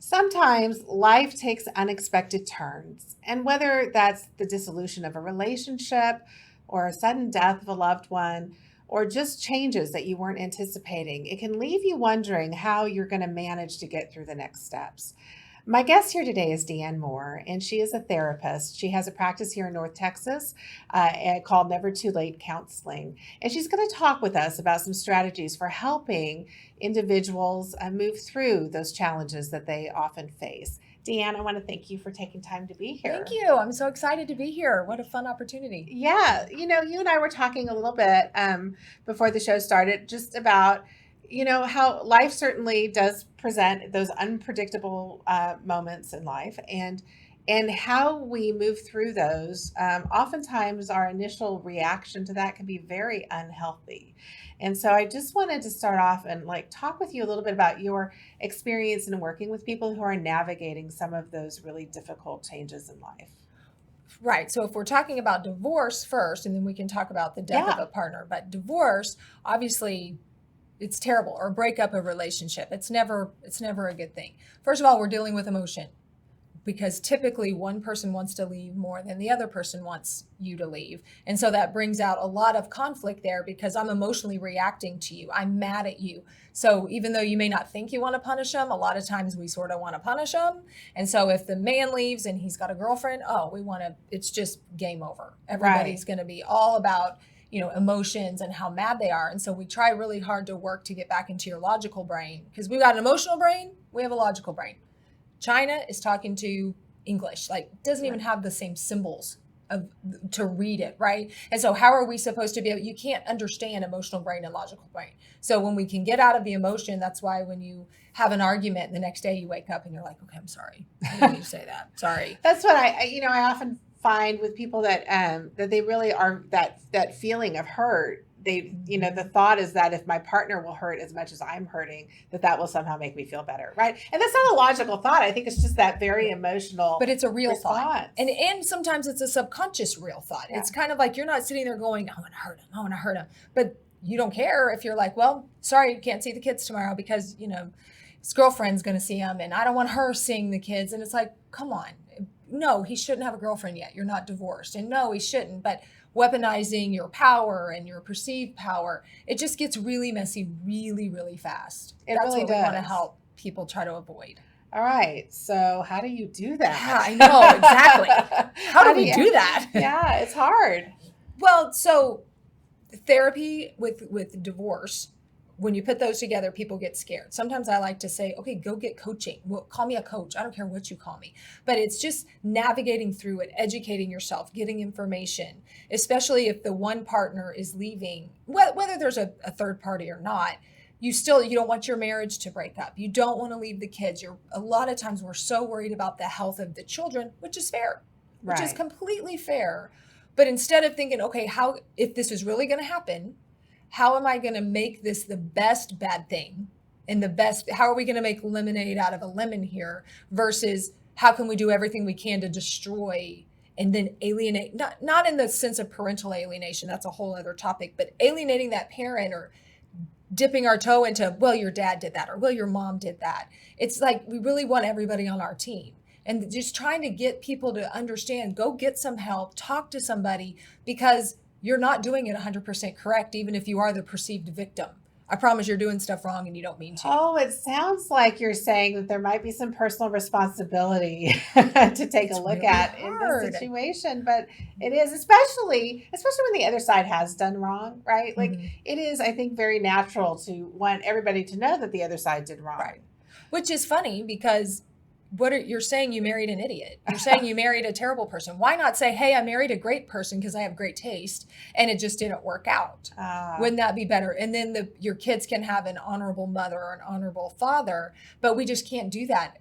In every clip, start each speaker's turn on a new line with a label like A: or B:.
A: Sometimes life takes unexpected turns, and whether that's the dissolution of a relationship or a sudden death of a loved one, or just changes that you weren't anticipating, it can leave you wondering how you're going to manage to get through the next steps. My guest here today is Deanne Moore, and she is a therapist. She has a practice here in North Texas called Never Too Late Counseling. And she's going to talk with us about some strategies for helping individuals move through those challenges that they often face. Deanne, I want to thank you for taking time to be here.
B: Thank you. I'm so excited to be here. What a fun opportunity.
A: Yeah, you and I were talking a little bit before the show started just about, how life certainly does present those unpredictable moments in life, and how we move through those. Oftentimes, our initial reaction to that can be very unhealthy. And so I just wanted to start off and like talk with you a little bit about your experience in working with people who are navigating some of those really difficult changes in life.
B: Right. So if we're talking about divorce first, and then we can talk about the death of
A: Yeah.
B: a partner, but divorce, obviously it's terrible, or breakup of relationship. It's never a good thing. First of all, we're dealing with emotion, because typically one person wants to leave more than the other person wants you to leave. And so that brings out a lot of conflict there, because I'm emotionally reacting to you. I'm mad at you. So even though you may not think you want to punish them, a lot of times we sort of want to punish them. And so if the man leaves and he's got a girlfriend, it's just game over. Everybody's
A: Right.
B: going to be all about emotions and how mad they are. And so we try really hard to work to get back into your logical brain, because we've got an emotional brain, we have a logical brain. China is talking to English, like doesn't even
A: Right.
B: have the same symbols of to read it, right? And so how are we supposed to be able, you can't understand emotional brain and logical brain. So when we can get out of the emotion, that's why when you have an argument the next day you wake up and you're like, okay, I'm sorry. I didn't mean to say that. Sorry.
A: That's what I often find with people that they really are that feeling of hurt. The thought is that if my partner will hurt as much as I'm hurting, that will somehow make me feel better, right? And that's not a logical thought. I think it's just that very emotional
B: But it's a real thought.
A: response.
B: And sometimes it's a subconscious real thought.
A: Yeah.
B: It's kind of like you're not sitting there going, I want to hurt him. I want to hurt him. But you don't care if you're like, well, sorry, you can't see the kids tomorrow because, his girlfriend's going to see him and I don't want her seeing the kids. And it's like, come on. No, he shouldn't have a girlfriend yet. You're not divorced. And no, he shouldn't. But weaponizing your power and your perceived power, it just gets really messy really, really fast.
A: It
B: That's
A: really
B: what we want to
A: does.
B: help people try to avoid.
A: All right. So how do you do that?
B: Yeah, I know, exactly. How do we do that?
A: Yeah, it's hard.
B: Well, so therapy with divorce, when you put those together, people get scared. Sometimes I like to say, okay, go get coaching. Well, call me a coach. I don't care what you call me. But it's just navigating through it, educating yourself, getting information, especially if the one partner is leaving, whether there's a third party or not. You don't want your marriage to break up. You don't want to leave the kids. A lot of times we're so worried about the health of the children, which is fair, which is
A: Right.
B: completely fair. But instead of thinking, okay, if this is really going to happen, how am I going to make this the best bad thing and how are we going to make lemonade out of a lemon here versus how can we do everything we can to destroy and then alienate, not in the sense of parental alienation, that's a whole other topic, but alienating that parent or dipping our toe into, well, your dad did that or well, your mom did that. It's like we really want everybody on our team. And just trying to get people to understand, go get some help, talk to somebody, because you're not doing it 100% correct, even if you are the perceived victim. I promise you're doing stuff wrong and you don't mean to.
A: Oh, it sounds like you're saying that there might be some personal responsibility to take
B: It's
A: a look
B: really
A: at in
B: hard.
A: this situation, but it is especially when the other side has done wrong, right? Like
B: Mhm.
A: it is, I think, very natural to want everybody to know that the other side did wrong.
B: Right. Which is funny because you're saying you married an idiot. You're saying you married a terrible person. Why not say, hey, I married a great person because I have great taste and it just didn't work out?
A: Uh,
B: Wouldn't that be better? And then your kids can have an honorable mother or an honorable father, but we just can't do that.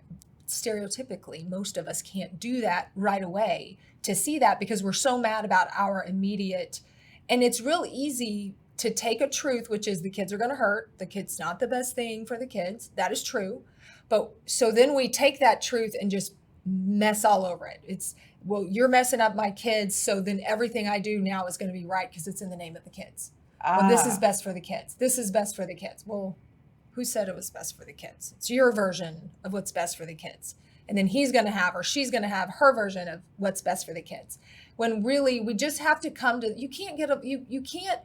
B: Stereotypically, most of us can't do that right away to see that because we're so mad about our immediate. And it's real easy to take a truth, which is the kids are going to hurt. The kid's not the best thing for the kids. That is true. But so then we take that truth and just mess all over it. It's, well, you're messing up my kids. So then everything I do now is going to be right because it's in the name of the kids. Well, this is
A: ah,
B: best for the kids. This is best for the kids. Well, who said it was best for the kids? It's your version of what's best for the kids. And then he's going to have, or she's going to have her version of what's best for the kids. When really we just have to come to, you can't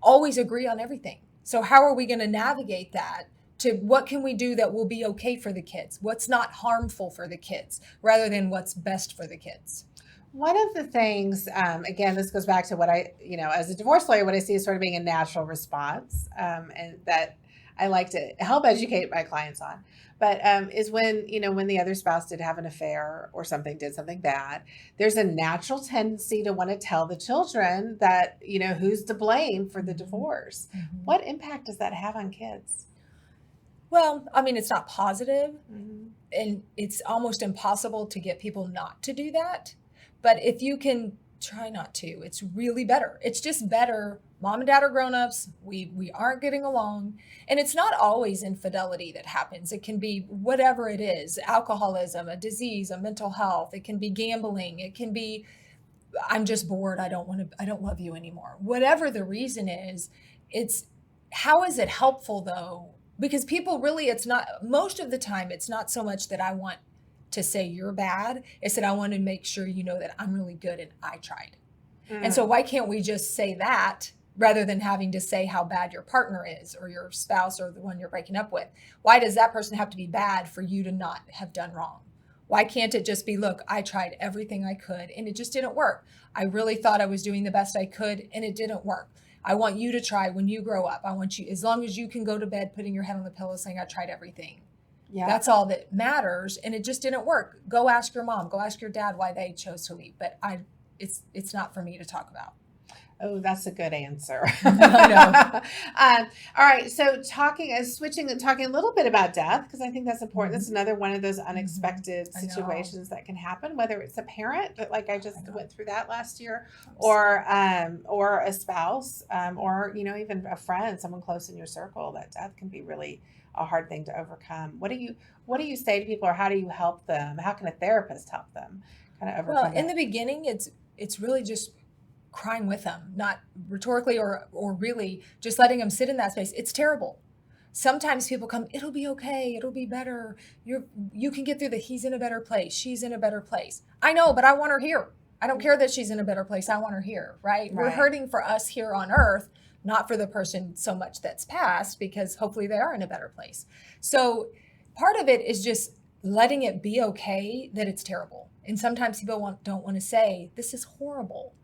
B: always agree on everything. So how are we going to navigate that to what can we do that will be okay for the kids? What's not harmful for the kids rather than what's best for the kids?
A: One of the things, again, this goes back to what I, as a divorce lawyer, what I see is sort of being a natural response, and that I like to help educate my clients on. But is when, when the other spouse did have an affair or did something bad, there's a natural tendency to want to tell the children that, who's to blame for the divorce. Mm-hmm. What impact does that have on kids?
B: Well, I mean, it's not positive, mm-hmm. and it's almost impossible to get people not to do that. But if you can try not to, it's really better. It's just better. Mom and dad are grown-ups. We aren't getting along. And it's not always infidelity that happens. It can be whatever it is, alcoholism, a disease, a mental health. It can be gambling. It can be, I'm just bored. I don't love you anymore. Whatever the reason is, how is it helpful though? Because people really, most of the time, it's not so much that I want to say you're bad. It's that I want to make sure you know that I'm really good and I tried. And so why can't we just say that rather than having to say how bad your partner is or your spouse or the one you're breaking up with? Why does that person have to be bad for you to not have done wrong? Why can't it just be, look, I tried everything I could and it just didn't work. I really thought I was doing the best I could and it didn't work. I want you to try when you grow up. I want you, as long as you can go to bed putting your head on the pillow saying I tried everything. Yeah. That's all that matters. And it just didn't work. Go ask your mom, go ask your dad why they chose to leave. But it's not for me to talk about.
A: Oh, that's a good answer.
B: I
A: know. All right. So talking a little bit about death, because I think that's important. Mm-hmm. That's another one of those unexpected situations that can happen, whether it's a parent, like I just went through that last year, or a spouse, or, even a friend, someone close in your circle. That death can be really a hard thing to overcome. What do you say to people, or how do you help them? How can a therapist help them kind of overcome
B: in the beginning, it's really just crying with them, not rhetorically or really just letting them sit in that space. It's terrible. Sometimes people come, it'll be okay. It'll be better. You can get through that. He's in a better place. She's in a better place. I know, but I want her here. I don't care that she's in a better place. I want her here, right? We're hurting for us here on earth, not for the person so much that's passed, because hopefully they are in a better place. So part of it is just letting it be okay that it's terrible. And sometimes people don't want to say, this is horrible.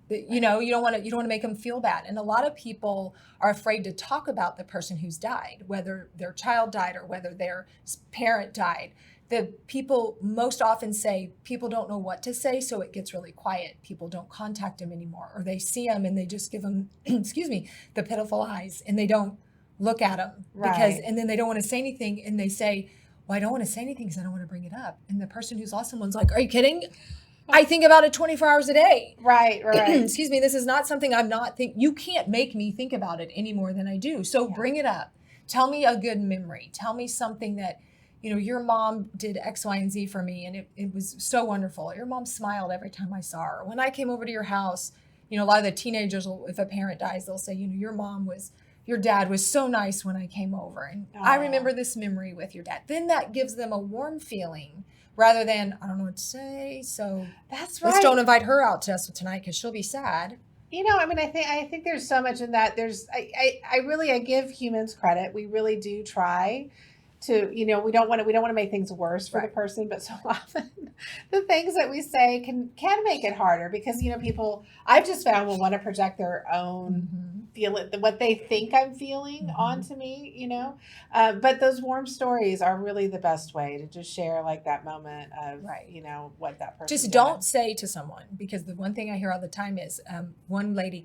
B: You don't want to make them feel bad. And a lot of people are afraid to talk about the person who's died, whether their child died or whether their parent died. The people most often say people don't know what to say, so it gets really quiet. People don't contact them anymore, or they see them and they just give them, the pitiful eyes, and they don't look at them and then they don't want to say anything, and they say, well, I don't want to say anything because I don't want to bring it up. And the person who's lost someone's like, are you kidding? I think about it 24 hours a day.
A: Right.
B: This is not something you can't make me think about it any more than I do. So bring it up. Tell me a good memory. Tell me something that, your mom did X, Y, and Z for me, and it was so wonderful. Your mom smiled every time I saw her. When I came over to your house, a lot of the teenagers, if a parent dies, they'll say, your dad was so nice when I came over. And I remember this memory with your dad. Then that gives them a warm feeling rather than, I don't know what to say. So
A: that's right.
B: Let's don't invite her out to us tonight because she'll be sad.
A: I think there's so much in that. I give humans credit. We really do try to, we don't want to make things worse for the person, but so often the things that we say can make it harder because, people I've just found will want to project their own feeling, what they think I'm feeling onto me, but those warm stories are really the best way to just share like that moment of, what that person
B: just don't say to someone, because the one thing I hear all the time is one lady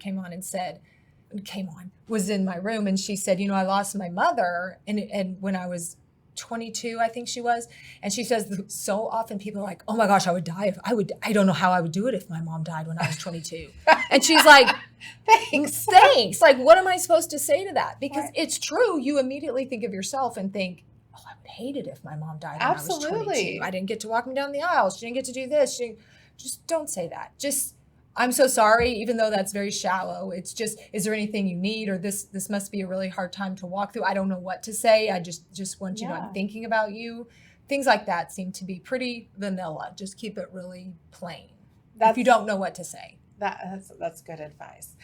B: was in my room and she said, I lost my mother and when I was 22, I think she was. And she says so often people are like, oh my gosh, I would die I don't know how I would do it if my mom died when I was 22. And she's like, thanks. Like, what am I supposed to say to that? Because it's true. You immediately think of yourself and think, oh, I would hate it if my mom died when I was 22. I didn't get to walk me down the aisle. She didn't get to do this. Just don't say that. Just I'm so sorry, even though that's very shallow. It's just, is there anything you need, or this must be a really hard time to walk through. I don't know what to say. I just want you to know I'm
A: Yeah.
B: thinking about you. Things like that seem to be pretty vanilla. Just keep it really plain if you
A: That's
B: don't know what to say.
A: that's good advice.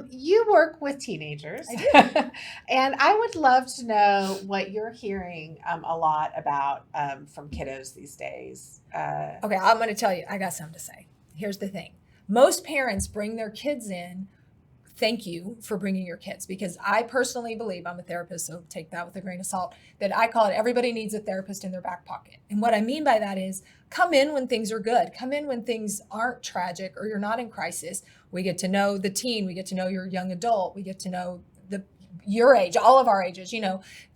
A: You work with teenagers,
B: I do.
A: and I would love to know what you're hearing a lot about from kiddos these days.
B: Okay, I'm going to tell you, I got something to say. Here's the thing. Most parents bring their kids in. Thank you for bringing your kids, because I personally believe, I'm a therapist, so take that with a grain of salt, that I call it everybody needs a therapist in their back pocket. And what I mean by that is come in when things are good. Come in when things aren't tragic or you're not in crisis. We get to know the teen. We get to know your young adult. We get to know your age, all of our ages,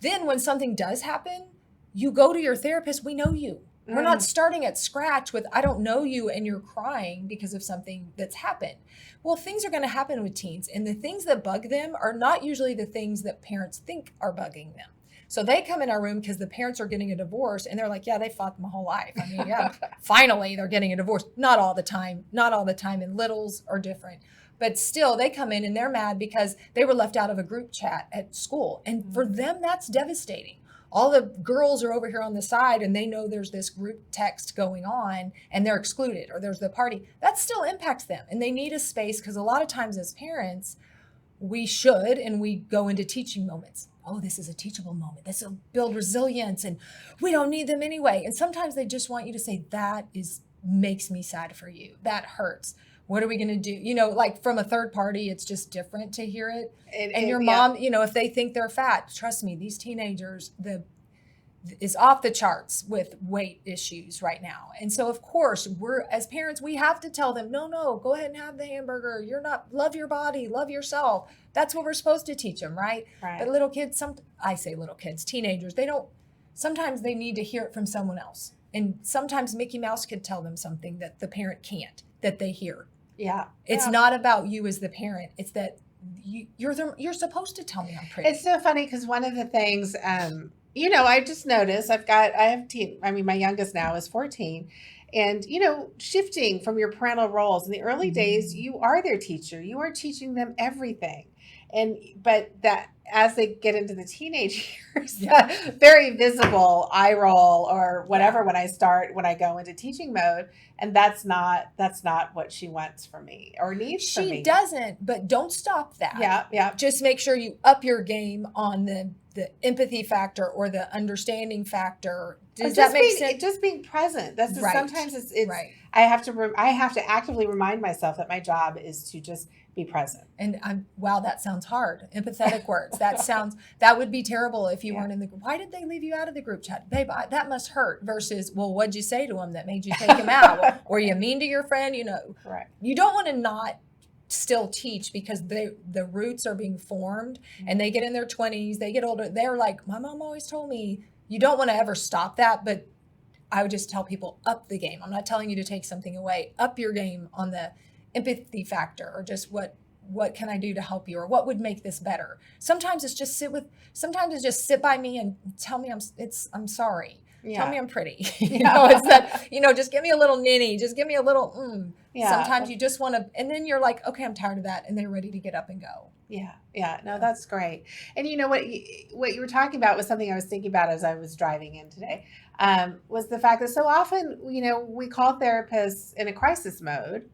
B: Then when something does happen, you go to your therapist. We know you. We're not starting at scratch with, I don't know you and you're crying because of something that's happened. Well, things are going to happen with teens, and the things that bug them are not usually the things that parents think are bugging them. So they come in our room because the parents are getting a divorce, and they're like, yeah, they fought my whole life. I mean, yeah, finally they're getting a divorce. Not all the time, and littles are different. But still, they come in and they're mad because they were left out of a group chat at school. And for them, that's devastating. All the girls are over here on the side and they know there's this group text going on and they're excluded, or there's the party. That still impacts them, and they need a space, because a lot of times as parents, we should, and we go into teaching moments. Oh, this is a teachable moment. This will build resilience, and we don't need them anyway. And sometimes they just want you to say, makes me sad for you. That hurts. What are we going to do? Like from a third party, it's just different to hear it. And your mom, if they think they're fat, trust me, these teenagers, is off the charts with weight issues right now. And so of course, as parents, we have to tell them, no, go ahead and have the hamburger. Love your body, love yourself. That's what we're supposed to teach them, right? But little kids, I say little kids, teenagers, sometimes they need to hear it from someone else. And sometimes Mickey Mouse could tell them something that the parent can't, that they hear.
A: Yeah.
B: It's not about you as the parent. It's that you're supposed to tell me I'm pretty.
A: It's so funny because one of the things, I just noticed my youngest now is 14, and, shifting from your parental roles in the early days, you are their teacher. You are teaching them everything. But that as they get into the teenage years, very visible eye roll or whatever when I go into teaching mode, and that's not what she wants from me or needs from me.
B: She doesn't, but don't stop that.
A: Yeah.
B: Just make sure you up your game on the empathy factor or the understanding factor. Does that make sense?
A: Just being present. That's
B: right.
A: Sometimes it's
B: right.
A: I have to actively remind myself that my job is to just be present.
B: And wow, that sounds hard. Empathetic words. That would be terrible if you weren't in the group. Why did they leave you out of the group chat? Babe, that must hurt. Versus, well, what'd you say to them that made you take him out? Were you mean to your friend?
A: Right.
B: You don't want to not still teach, because the roots are being formed, and they get in their 20s, they get older. They're like, my mom always told me. You don't want to ever stop that, but I would just tell people, up the game. I'm not telling you to take something away. Up your game on the empathy factor, or just what can I do to help you, or what would make this better. Sometimes it's just sit by me and tell me I'm sorry. Tell me I'm pretty. It's that, just give me a little ninny, just give me a little Sometimes you just want to, and then you're like, okay, I'm tired of that, and they're ready to get up and go.
A: No, that's great. And what you were talking about was something I was thinking about as I was driving in today, was the fact that so often, we call therapists in a crisis mode,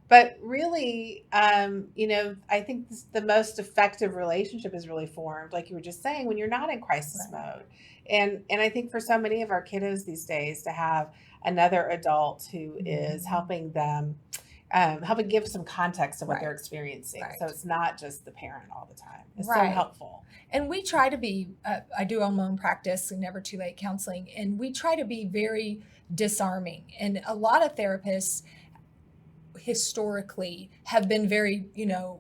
A: but really, I think the most effective relationship is really formed, like you were just saying, when you're not in crisis mode. And I think for so many of our kiddos these days, to have another adult who is helping them, helping give some context to what they're experiencing. So it's not just the parent all the time. It's so helpful.
B: And we try to be, I do my own practice and Never Too Late counseling, and we try to be very disarming. And a lot of therapists historically have been very,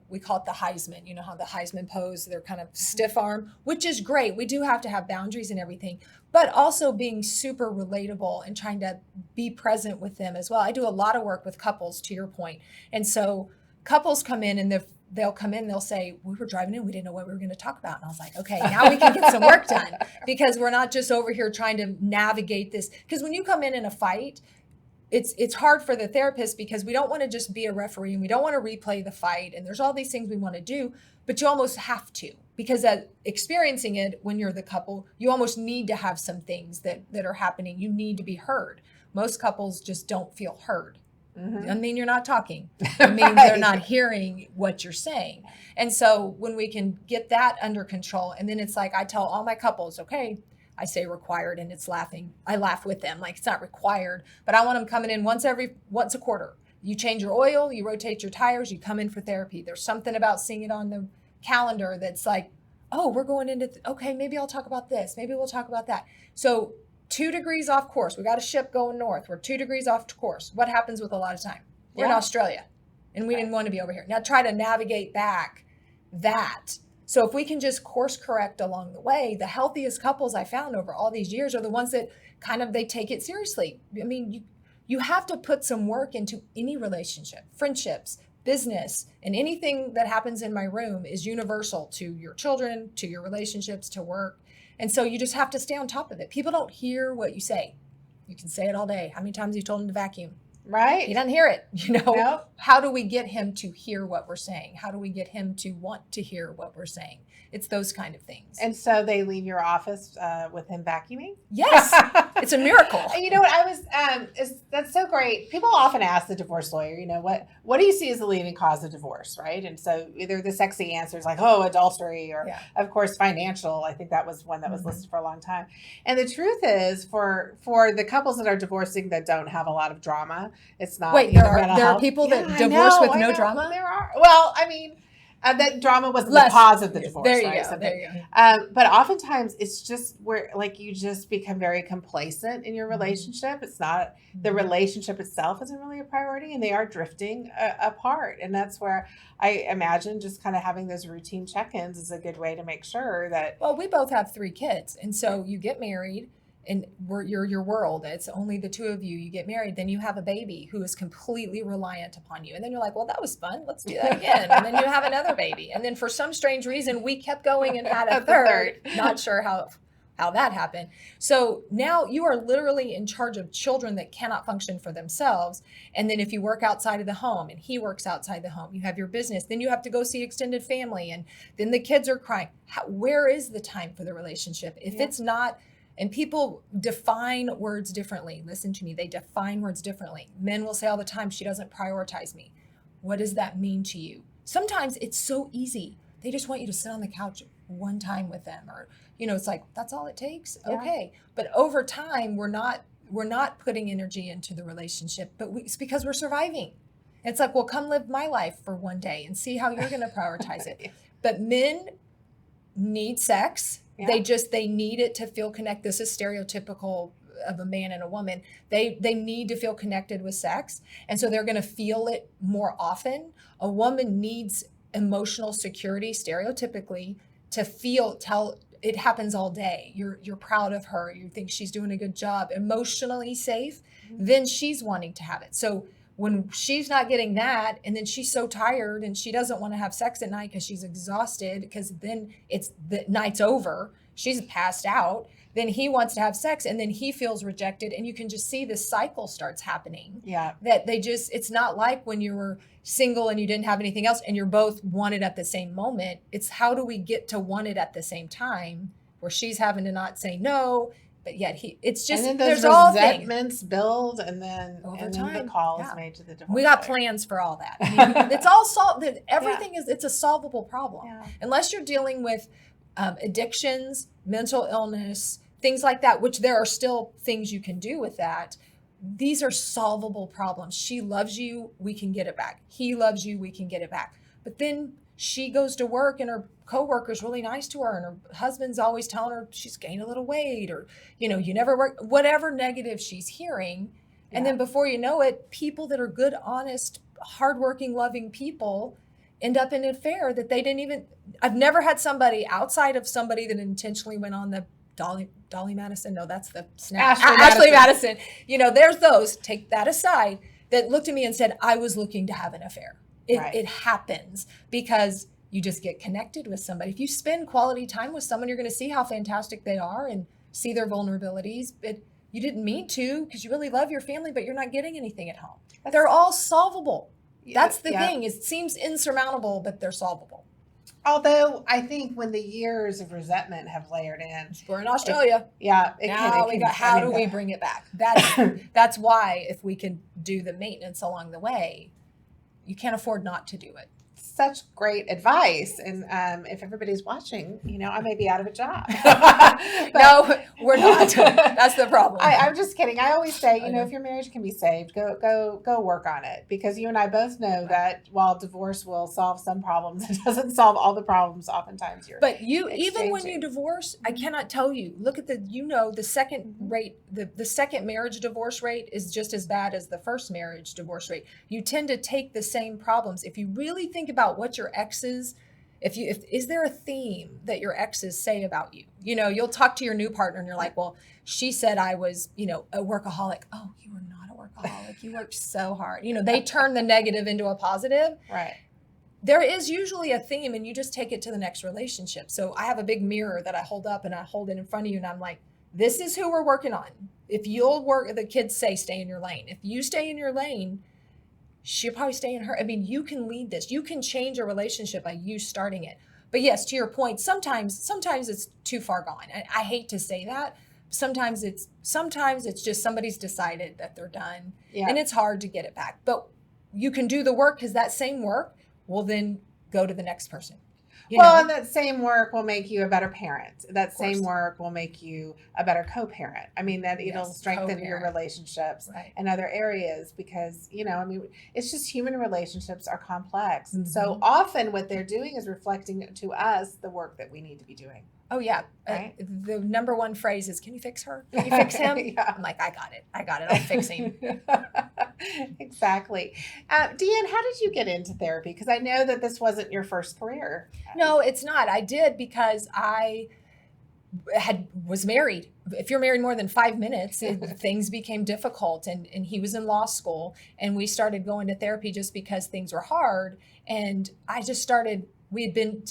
B: we call it the Heisman, how the Heisman pose, they're kind of stiff arm, which is great. We do have to have boundaries and everything, but also being super relatable and trying to be present with them as well. I do a lot of work with couples, to your point. And so couples come in and they'll say, we were driving in, we didn't know what we were going to talk about. And I was like, okay, now we can get some work done, because we're not just over here trying to navigate this. Because when you come in a fight, it's hard for the therapist because we don't want to just be a referee and we don't want to replay the fight. And there's all these things we want to do, but you almost have to, because experiencing it when you're the couple, you almost need to have some things that are happening. You need to be heard. Most couples just don't feel heard. I mean, you're not talking. I mean, they're not hearing what you're saying. And so when we can get that under control, and then it's like, I tell all my couples, okay, I say required and it's laughing. I laugh with them. Like, it's not required, but I want them coming in once a quarter. You change your oil, you rotate your tires, you come in for therapy. There's something about seeing it on the calendar that's like, oh, we're going into, okay, maybe I'll talk about this. Maybe we'll talk about that. So 2 degrees off course. We got a ship going north. We're 2 degrees off course. What happens with a lot of time? We're in Australia and we didn't want to be over here. Now try to navigate back that. So if we can just course correct along the way, the healthiest couples I found over all these years are the ones that kind of, they take it seriously. I mean, you have to put some work into any relationship, friendships, business, and anything that happens in my room is universal to your children, to your relationships, to work. And so you just have to stay on top of it. People don't hear what you say. You can say it all day. How many times have you told him to vacuum?
A: Right.
B: He doesn't hear it.
A: Nope.
B: How do we get him to hear what we're saying? How do we get him to want to hear what we're saying? It's those kind of things.
A: And so they leave your office with him vacuuming?
B: Yes. It's a miracle.
A: You know what, that's so great. People often ask the divorce lawyer, what do you see as the leading cause of divorce, right? And so either the sexy answer is like, oh, adultery, or of course, financial. I think that was one that was listed for a long time. And the truth is, for the couples that are divorcing that don't have a lot of drama, it's not.
B: Wait, there are people that divorce with no drama?
A: There are. Well, I mean, that drama wasn't the cause of the divorce.
B: There you
A: right?
B: go. There you go.
A: But oftentimes it's just where, like, you just become very complacent in your relationship. It's not, the relationship itself isn't really a priority, and they are drifting apart. And that's where I imagine just kind of having those routine check-ins is a good way to make sure that.
B: Well, we both have 3 kids. And so you get married, and you're your world. It's only the 2 of you. You get married, then you have a baby who is completely reliant upon you. And then you're like, well, that was fun. Let's do that again. And then you have another baby. And then for some strange reason, we kept going and had a third. Not sure how that happened. So now you are literally in charge of children that cannot function for themselves. And then if you work outside of the home and he works outside the home, you have your business, then you have to go see extended family. And then the kids are crying. Where is the time for the relationship? If it's not. And people define words differently. Listen to me. They define words differently. Men will say all the time, she doesn't prioritize me. What does that mean to you? Sometimes it's so easy. They just want you to sit on the couch one time with them, or, it's like, that's all it takes. Yeah. Okay. But over time, we're not putting energy into the relationship, but it's because we're surviving. It's like, well, come live my life for one day and see how you're going to prioritize it. But men need sex. Yeah. They need it to feel connected. This is stereotypical of a man and a woman. They need to feel connected with sex. And so they're going to feel it more often. A woman needs emotional security, stereotypically, to it happens all day. You're proud of her. You think she's doing a good job, emotionally safe. Mm-hmm. Then she's wanting to have it. So when she's not getting that, and then she's so tired and she doesn't want to have sex at night because she's exhausted, because then the night's over, she's passed out, then he wants to have sex, and then he feels rejected, and you can just see this cycle starts happening.
A: Yeah.
B: That it's not like when you were single and you didn't have anything else and you're both wanted at the same moment. It's how do we get to want it at the same time, where she's having to not say no, but yet it's just,
A: and then those
B: there's
A: resentments build, and then
B: over time,
A: the call is made to the divorce.
B: We got plans for all that. I mean, it's all solved. Everything it's a solvable problem. Yeah. Unless you're dealing with addictions, mental illness, things like that, which there are still things you can do with that. These are solvable problems. She loves you, we can get it back. He loves you, we can get it back. But then she goes to work and her coworker's really nice to her, and her husband's always telling her she's gained a little weight, or, you never work, whatever negative she's hearing. And then before you know it, people that are good, honest, hardworking, loving people end up in an affair that they didn't even, I've never had somebody outside of somebody that intentionally went on the Dolly Madison. No, that's the Ashley Madison. There's those, take that aside, that looked at me and said, I was looking to have an affair. It happens because you just get connected with somebody. If you spend quality time with someone, you're going to see how fantastic they are and see their vulnerabilities. You didn't mean to because you really love your family, but you're not getting anything at home. They're all solvable. That's the thing. It seems insurmountable, but they're solvable.
A: Although I think when the years of resentment have layered in,
B: we're in Australia. How do we bring it back? That's why if we can do the maintenance along the way, you can't afford not to do it.
A: Such great advice. And if everybody's watching, I may be out of a job.
B: No, we're not. That's the problem.
A: I'm just kidding. I always say, if your marriage can be saved, go work on it. Because you and I both know that while divorce will solve some problems, it doesn't solve all the problems oftentimes.
B: But even when you divorce, I cannot tell you, look at the second rate, the second marriage divorce rate is just as bad as the first marriage divorce rate. You tend to take the same problems. If you really think about what your exes, is there a theme that your exes say about you? You'll talk to your new partner and you're like, well, she said I was, a workaholic. Oh, you were not a workaholic. You worked so hard. They turn the negative into a positive.
A: Right.
B: There is usually a theme and you just take it to the next relationship. So I have a big mirror that I hold up and I hold it in front of you and I'm like, this is who we're working on. If you'll work, the kids say, stay in your lane. If you stay in your lane, she'll probably stay in her. I mean, you can lead this. You can change a relationship by you starting it. But yes, to your point, sometimes it's too far gone. I hate to say that. Sometimes it's just somebody's decided that they're done, and it's hard to get it back. But you can do the work because that same work will then go to the next person.
A: And that same work will make you a better parent. That same work will make you a better co-parent. I mean, that it'll strengthen your relationships in other areas because, it's just human relationships are complex. And so often what they're doing is reflecting to us the work that we need to be doing.
B: Oh, yeah. Right? The number one phrase is, can you fix her? Can you fix him? I'm like, I got it. I'll fix him.
A: Exactly. Deanne, how did you get into therapy? Because I know that this wasn't your first career.
B: No, it's not. I did because I was married. If you're married more than 5 minutes, things became difficult. And he was in law school and we started going to therapy just because things were hard. And I just started. We had been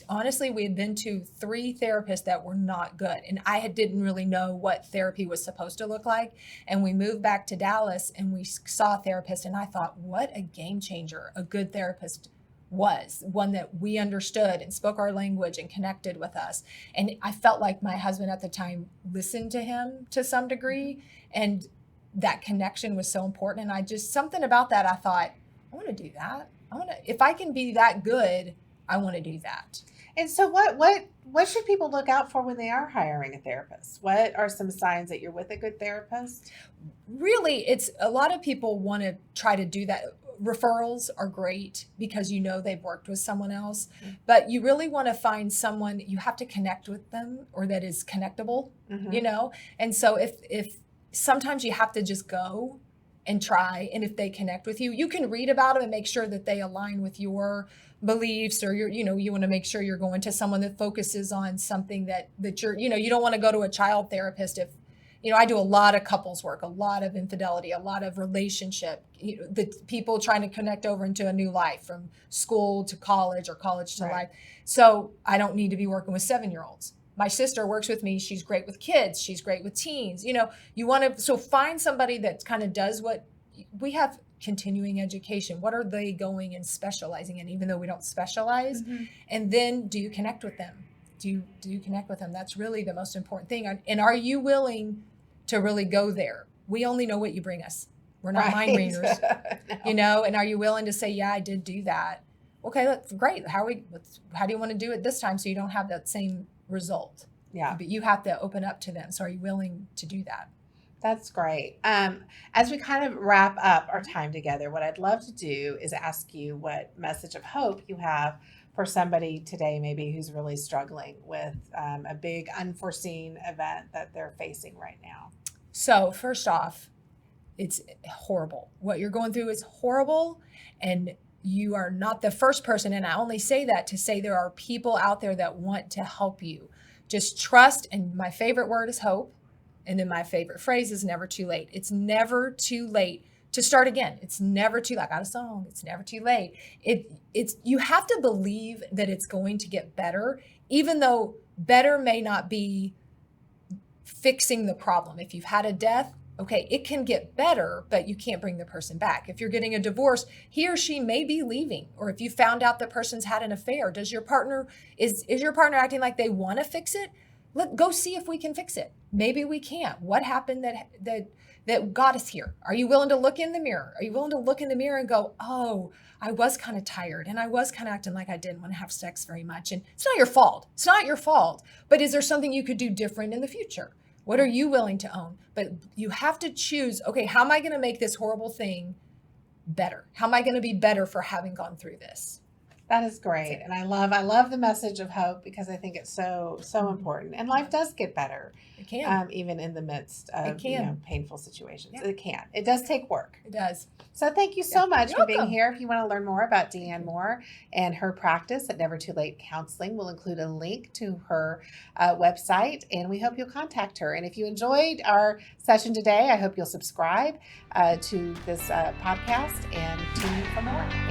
B: to 3 therapists that were not good. And I didn't really know what therapy was supposed to look like. And we moved back to Dallas and we saw a therapist and I thought, what a game changer a good therapist was. One that we understood and spoke our language and connected with us. And I felt like my husband at the time listened to him to some degree. And that connection was so important. And something about that, I thought, I want to do that. If I can be that good, I want to do that.
A: And so what should people look out for when they are hiring a therapist? What are some signs that you're with a good therapist?
B: Really, it's a lot of people want to try to do that. Referrals are great because they've worked with someone else, but you really want to find someone, you have to connect with them or that is connectable, And so if sometimes you have to just go and try, and if they connect with you, you can read about them and make sure that they align with your beliefs or you want to make sure you're going to someone that focuses on something that you're, you don't want to go to a child therapist if, I do a lot of couples work, a lot of infidelity, a lot of relationship, the people trying to connect over into a new life from school to college or college to life. So I don't need to be working with 7-year-olds. My sister works with me. She's great with kids. She's great with teens. You want to, so find somebody that kind of does what we have. Continuing education. What are they going and specializing in, even though we don't specialize? And then do you connect with them? Do you connect with them? That's really the most important thing. And are you willing to really go there? We only know what you bring us. We're not mind readers, no. And are you willing to say, yeah, I did do that. Okay, that's great. How do you want to do it this time so you don't have that same result? Yeah. But you have to open up to them. So are you willing to do that?
A: That's great. As we kind of wrap up our time together, what I'd love to do is ask you what message of hope you have for somebody today, maybe who's really struggling with a big unforeseen event that they're facing right now.
B: So first off, it's horrible. What you're going through is horrible, and you are not the first person. And I only say that to say there are people out there that want to help you. Just trust. And my favorite word is hope. And then my favorite phrase is never too late. It's never too late to start again. It's never too late. I got a song. It's never too late. You have to believe that it's going to get better, even though better may not be fixing the problem. If you've had a death, Okay, it can get better, but you can't bring the person back. If you're getting a divorce, he or she may be leaving. Or if you found out the person's had an affair, is your partner acting like they want to fix it? Go see if we can fix it. Maybe we can't. What happened that got us here? Are you willing to look in the mirror? Are you willing to look in the mirror and go, oh, I was kind of tired and I was kind of acting like I didn't want to have sex very much. And it's not your fault. It's not your fault. But is there something you could do different in the future? What are you willing to own? But you have to choose, okay, how am I going to make this horrible thing better? How am I going to be better for having gone through this?
A: That is great. And I love the message of hope, because I think it's so important. And life does get better.
B: It can.
A: Even in the midst of painful situations.
B: Yeah.
A: It can. It does take work.
B: It does.
A: So thank you so much
B: You're
A: for being
B: welcome.
A: here. If you want to learn more about Deanne Moore and her practice at Never Too Late Counseling, we'll include a link to her website, and we hope you'll contact her. And if you enjoyed our session today, I hope you'll subscribe to this podcast and tune in for more.